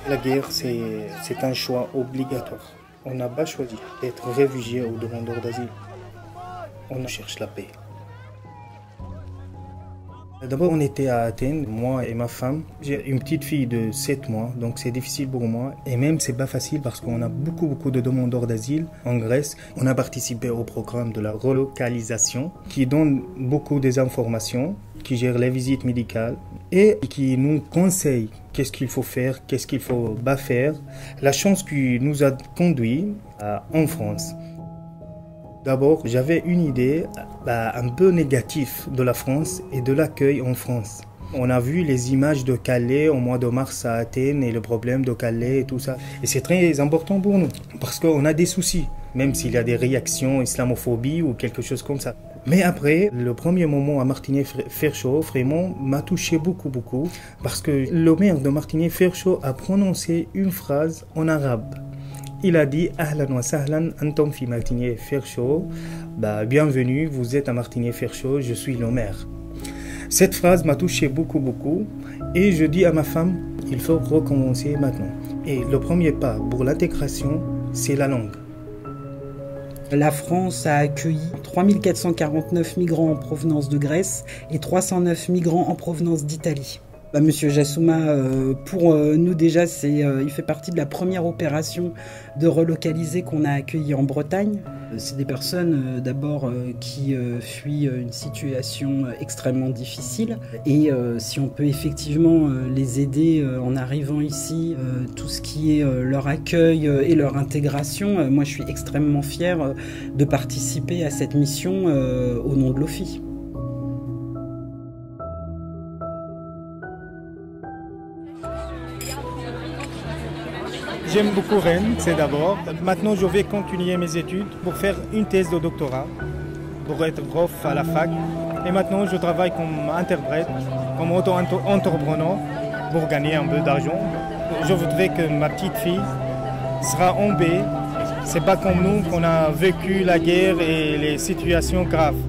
La guerre, c'est un choix obligatoire. On n'a pas choisi d'être réfugié ou demandeur d'asile. On cherche la paix. D'abord, on était à Athènes, moi et ma femme. J'ai une petite fille de 7 mois, donc c'est difficile pour moi. Et même, c'est pas facile parce qu'on a beaucoup de demandeurs d'asile en Grèce. On a participé au programme de la relocalisation qui donne beaucoup des informations, qui gère les visites médicales et qui nous conseille qu'est-ce qu'il faut faire, qu'est-ce qu'il faut pas faire. La chance qui nous a conduit en France. D'abord, j'avais une idée un peu négative de la France et de l'accueil en France. On a vu les images de Calais au mois de mars à Athènes et le problème de Calais et tout ça. Et c'est très important pour nous parce qu'on a des soucis, même s'il y a des réactions islamophobie ou quelque chose comme ça. Mais après, le premier moment à Martigny-Ferchaud, vraiment, m'a touché beaucoup parce que le maire de Martigny-Ferchaud a prononcé une phrase en arabe. Il a dit « Ahlan wa sahlan, antum fi Martigny-Ferchaud ». Bienvenue, vous êtes à Martigny-Ferchaud, je suis le maire. Cette phrase m'a touché beaucoup et je dis à ma femme « Il faut recommencer maintenant ». Et le premier pas pour l'intégration, c'est la langue. La France a accueilli 3449 migrants en provenance de Grèce et 309 migrants en provenance d'Italie. Monsieur Jassouma, pour nous déjà, il fait partie de la première opération de relocaliser qu'on a accueillie en Bretagne. C'est des personnes d'abord qui fuient une situation extrêmement difficile et si on peut effectivement les aider en arrivant ici, tout ce qui est leur accueil et leur intégration, moi je suis extrêmement fier de participer à cette mission au nom de l'OFI. J'aime beaucoup Rennes, c'est d'abord. Maintenant, je vais continuer mes études pour faire une thèse de doctorat, pour être prof à la fac. Et maintenant, je travaille comme interprète, comme auto-entrepreneur pour gagner un peu d'argent. Je voudrais que ma petite fille sera en paix. C'est pas comme nous qu'on a vécu la guerre et les situations graves.